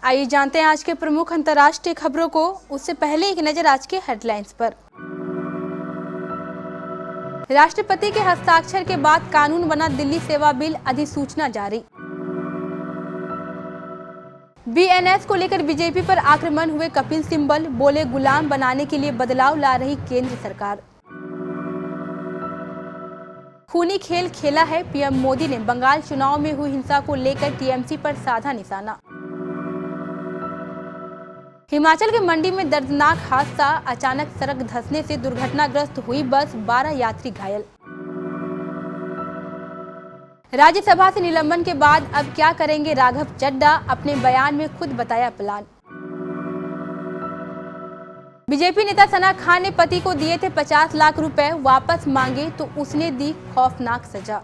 आइए जानते हैं आज के प्रमुख अंतर्राष्ट्रीय खबरों को। उससे पहले एक नजर आज के हेडलाइंस पर। राष्ट्रपति के हस्ताक्षर के बाद कानून बना दिल्ली सेवा बिल, अधिसूचना जारी। बीएनएस को लेकर बीजेपी पर आक्रमण हुए कपिल सिब्बल, बोले गुलाम बनाने के लिए बदलाव ला रही केंद्र सरकार। खूनी खेल खेला है, पीएम मोदी ने बंगाल चुनाव में हुई हिंसा को लेकर टीएमसी पर साधा निशाना। हिमाचल के मंडी में दर्दनाक हादसा, अचानक सड़क धंसने से दुर्घटनाग्रस्त हुई बस, 12 यात्री घायल। राज्यसभा से निलंबन के बाद अब क्या करेंगे राघव चड्ढा, अपने बयान में खुद बताया प्लान। बीजेपी नेता सना खान ने पति को दिए थे 50 लाख रुपए, वापस मांगे तो उसने दी खौफनाक सजा।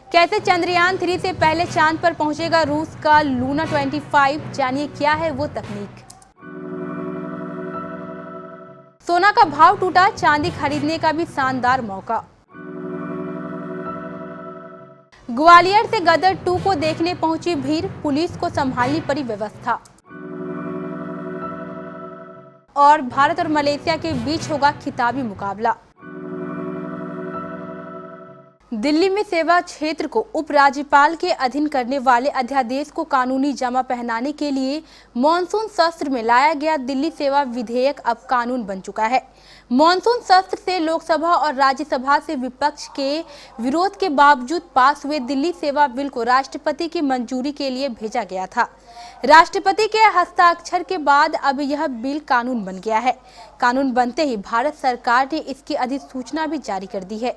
कैसे चंद्रयान 3 से पहले चांद पर पहुंचेगा रूस का लूना 25, जानिए क्या है वो तकनीक। सोना का भाव टूटा, चांदी खरीदने का भी शानदार मौका। ग्वालियर से गदर 2 को देखने पहुंची भीड़, पुलिस को संभालनी पड़ी व्यवस्था। और भारत और मलेशिया के बीच होगा खिताबी मुकाबला। दिल्ली में सेवा क्षेत्र को उपराज्यपाल के अधीन करने वाले अध्यादेश को कानूनी जमा पहनाने के लिए मॉनसून सत्र में लाया गया दिल्ली सेवा विधेयक अब कानून बन चुका है। मॉनसून सत्र से लोकसभा और राज्यसभा से विपक्ष के विरोध के बावजूद पास हुए दिल्ली सेवा बिल को राष्ट्रपति की मंजूरी के लिए भेजा गया था। राष्ट्रपति के हस्ताक्षर के बाद अब यह बिल कानून बन गया है। कानून बनते ही भारत सरकार ने इसकी अधिसूचना भी जारी कर दी है।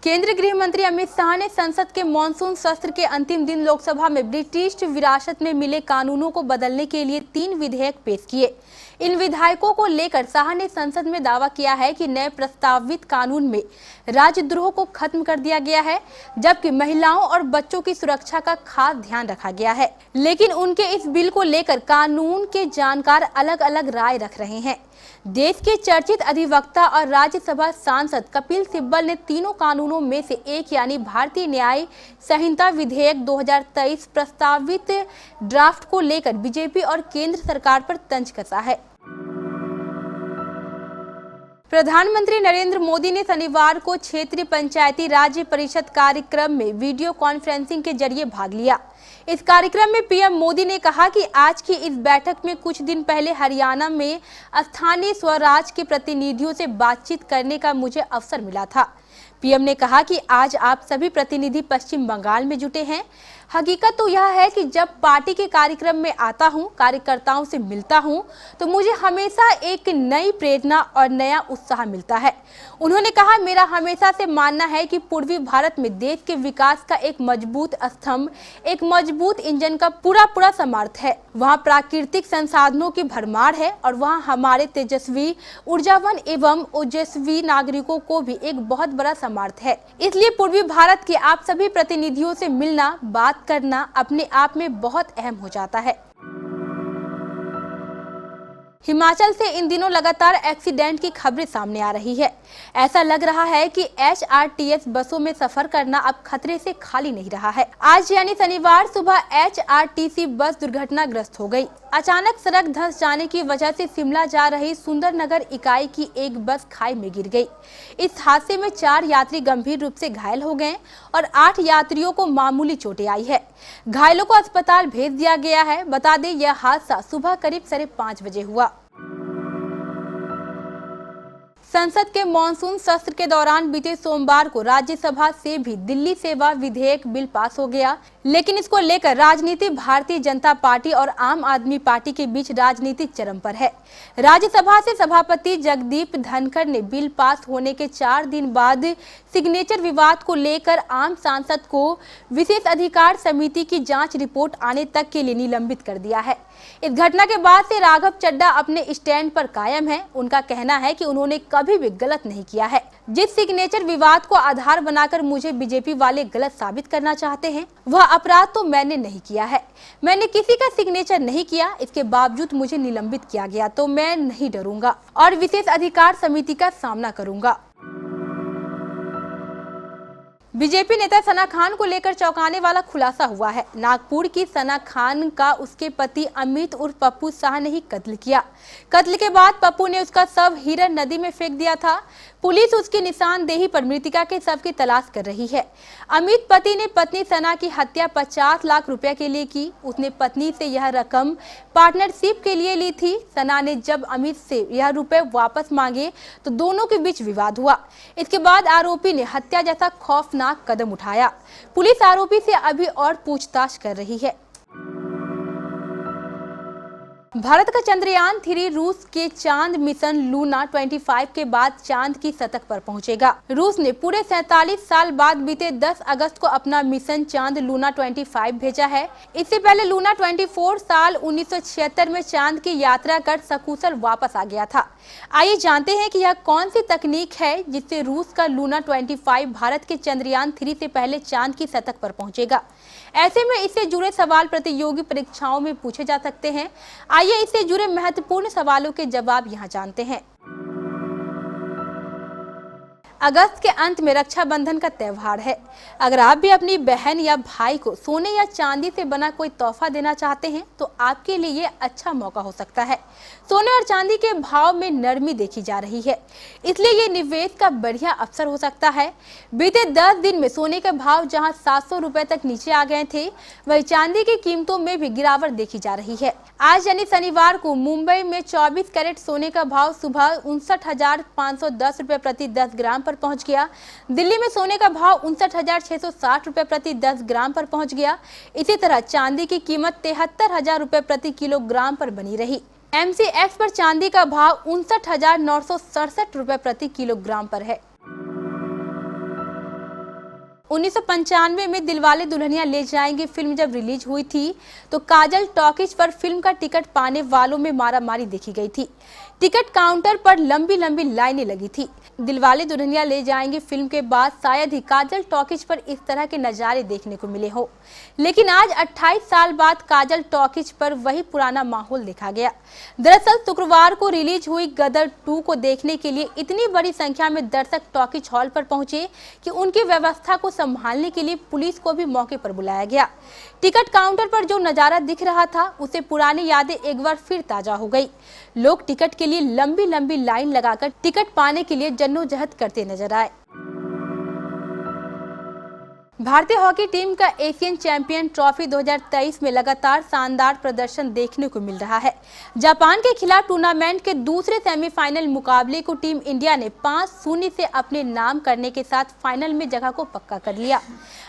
केंद्रीय गृह मंत्री अमित शाह ने संसद के मॉनसून सत्र के अंतिम दिन लोकसभा में ब्रिटिश विरासत में मिले कानूनों को बदलने के लिए 3 विधेयक पेश किए। इन विधेयकों को लेकर शाह ने संसद में दावा किया है कि नए प्रस्तावित कानून में राजद्रोह को खत्म कर दिया गया है, जबकि महिलाओं और बच्चों की सुरक्षा का खास ध्यान रखा गया है। लेकिन उनके इस बिल को लेकर कानून के जानकार अलग अलग राय रख रहे हैं। देश के चर्चित अधिवक्ता और राज्यसभा सांसद कपिल सिब्बल ने तीनों कानूनों में से एक यानी भारतीय न्याय संहिता विधेयक 2023 प्रस्तावित ड्राफ्ट को लेकर बीजेपी और केंद्र सरकार पर तंज कसा है। प्रधानमंत्री नरेंद्र मोदी ने शनिवार को क्षेत्रीय पंचायती राज्य परिषद कार्यक्रम में वीडियो कॉन्फ्रेंसिंग के जरिए भाग लिया। इस कार्यक्रम में पीएम मोदी ने कहा कि आज की इस बैठक में कुछ दिन पहले हरियाणा में स्थानीय स्वराज के प्रतिनिधियों से बातचीत करने का मुझे अवसर मिला था। पीएम ने कहा कि आज आप सभी प्रतिनिधि पश्चिम बंगाल में जुटे हैं। हकीकत तो यह है कि जब पार्टी के कार्यक्रम में आता हूं, कार्यकर्ताओं से मिलता हूं, तो मुझे हमेशा एक नई प्रेरणा और नया उत्साह मिलता है। उन्होंने कहा, मेरा हमेशा से मानना है कि पूर्वी भारत में देश के विकास का एक मजबूत स्तंभ, एक मजबूत इंजन का पूरा सामर्थ है। वहाँ प्राकृतिक संसाधनों की भरमार है और वहाँ हमारे तेजस्वी, ऊर्जावान एवं ओजस्वी नागरिकों को भी एक बहुत बड़ा सामर्थ है। इसलिए पूर्वी भारत के आप सभी प्रतिनिधियों से मिलना, बात करना अपने आप में बहुत अहम हो जाता है। हिमाचल से इन दिनों लगातार एक्सीडेंट की खबरें सामने आ रही है। ऐसा लग रहा है कि एचआरटीएस बसों में सफर करना अब खतरे से खाली नहीं रहा है। आज यानी शनिवार सुबह एचआरटीसी बस दुर्घटनाग्रस्त हो गई। अचानक सड़क धंस जाने की वजह से शिमला जा रही सुंदरनगर इकाई की एक बस खाई में गिर गई। इस हादसे में 4 यात्री गंभीर रूप से घायल हो गए और 8 यात्रियों को मामूली चोटें आई है। घायलों को अस्पताल भेज दिया गया है। बता दें, यह हादसा सुबह करीब 5:30 बजे हुआ। संसद के मॉनसून सत्र के दौरान बीते सोमवार को राज्यसभा से भी दिल्ली सेवा विधेयक बिल पास हो गया, लेकिन इसको लेकर राजनीति भारतीय जनता पार्टी और आम आदमी पार्टी के बीच राजनीतिक चरम पर है। राज्यसभा से सभापति जगदीप धनखड़ ने बिल पास होने के 4 दिन बाद सिग्नेचर विवाद को लेकर आम सांसद को विशेष अधिकार समिति की जांच रिपोर्ट आने तक के लिए निलंबित कर दिया है। इस घटना के बाद से राघव चड्ढा अपने स्टैंड पर कायम है। उनका कहना है कि उन्होंने कभी भी गलत नहीं किया है। जिस सिग्नेचर विवाद को आधार बनाकर मुझे बीजेपी वाले गलत साबित करना चाहते हैं, वह अपराध तो मैंने नहीं किया है। मैंने किसी का सिग्नेचर नहीं किया, इसके बावजूद मुझे निलंबित किया गया तो मैं नहीं डरूंगा और विशेष अधिकार समिति का सामना करूंगा। बीजेपी नेता सना खान को लेकर चौंकाने वाला खुलासा हुआ है। नागपुर की सना खान का उसके पति अमित उर्फ पप्पू शाह ने ही कत्ल किया। कत्ल के बाद पप्पू ने उसका शव हिरन नदी में फेंक दिया था। पुलिस उसकी निशानदेही पर मृतका के शव की तलाश कर रही है। अमित पति ने पत्नी सना की हत्या 50 लाख रुपए के लिए की। उसने पत्नी से यह रकम पार्टनरशिप के लिए ली थी। सना ने जब अमित से यह रुपए वापस मांगे तो दोनों के बीच विवाद हुआ। इसके बाद आरोपी ने हत्या जैसा खौफनाक कदम उठाया। पुलिस आरोपी से अभी और पूछताछ कर रही है। भारत का चंद्रयान 3 रूस के चांद मिशन लूना 25 के बाद चांद की सतह पर पहुंचेगा। रूस ने पूरे 47 साल बाद बीते 10 अगस्त को अपना मिशन चांद लूना 25 भेजा है। इससे पहले लूना 24 साल 1976 में चांद की यात्रा कर सकुशल वापस आ गया था। आइए जानते हैं कि यह कौन सी तकनीक है जिससे रूस का लूना 25 भारत के चंद्रयान 3 से पहले चांद की सतह पर पहुंचेगा। ऐसे में इससे जुड़े सवाल प्रतियोगी परीक्षाओं में पूछे जा सकते हैं। आइए इससे जुड़े महत्वपूर्ण सवालों के जवाब यहाँ जानते हैं। अगस्त के अंत में रक्षाबंधन का त्यौहार है। अगर आप भी अपनी बहन या भाई को सोने या चांदी से बना कोई तोहफा देना चाहते हैं तो आपके लिए ये अच्छा मौका हो सकता है। सोने और चांदी के भाव में नरमी देखी जा रही है, इसलिए ये निवेश का बढ़िया अवसर हो सकता है। बीते 10 दिन में सोने के भाव जहां 700 रुपए तक नीचे आ गए थे, वहीं चांदी की कीमतों में भी गिरावट देखी जा रही है। आज यानी शनिवार को मुंबई में 24 कैरेट सोने का भाव सुबह 59,510 रुपए प्रति 10 ग्राम पर पहुंच गया। दिल्ली में सोने का भाव 59,660 रुपए प्रति 10 ग्राम पर पहुंच गया। इसी तरह चांदी की कीमत 73,000 रुपए प्रति किलोग्राम पर बनी रही। MCX पर चांदी का भाव 59,967 रुपए प्रति किलोग्राम पर है। 1995 में दिलवाले दुल्हनिया ले जाएंगे फिल्म जब रिलीज हुई थी तो काजल टॉकीज पर फिल्म का टिकट पाने वालों में मारामारी देखी गई थी। टिकट काउंटर पर लंबी लंबी लाइनें लगी थी। दिलवाले दुल्हनिया ले जाएंगे फिल्म के बाद शायद ही काजल टॉकीज पर इस तरह के नज़ारे देखने को मिले हो, लेकिन आज 28 साल बाद काजल टॉकीज पर वही पुराना माहौल देखा गया। दरअसल शुक्रवार को रिलीज हुई गदर 2 को देखने के लिए इतनी बड़ी संख्या में दर्शक टॉकीज हॉल पर पहुंचे कि उनकी व्यवस्था को संभालने के लिए पुलिस को भी मौके पर बुलाया गया। टिकट काउंटर पर जो नजारा दिख रहा था उसे पुरानी यादें एक बार फिर ताजा हो गई। लोग टिकट के लिए लंबी लंबी लाइन लगाकर टिकट पाने के लिए जद्दोजहद करते नजर आए। भारतीय हॉकी टीम का एशियन चैंपियन ट्रॉफी 2023 में लगातार शानदार प्रदर्शन देखने को मिल रहा है। जापान के खिलाफ टूर्नामेंट के दूसरे सेमीफाइनल मुकाबले को टीम इंडिया ने 5-0 से अपने नाम करने के साथ फाइनल में जगह को पक्का कर लिया।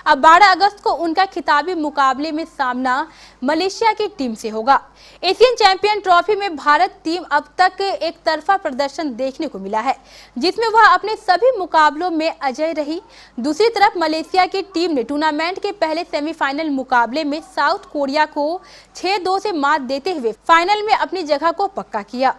अब 12 अगस्त को उनका खिताबी मुकाबले में सामना मलेशिया की टीम से होगा। एशियन चैंपियन ट्रॉफी में भारत टीम अब तक एक तरफा प्रदर्शन देखने को मिला है, जिसमें वह अपने सभी मुकाबलों में अजय रही। दूसरी तरफ मलेशिया की टीम ने टूर्नामेंट के पहले सेमीफाइनल मुकाबले में साउथ कोरिया को 6-2 से मात देते हुए फाइनल में अपनी जगह को पक्का किया।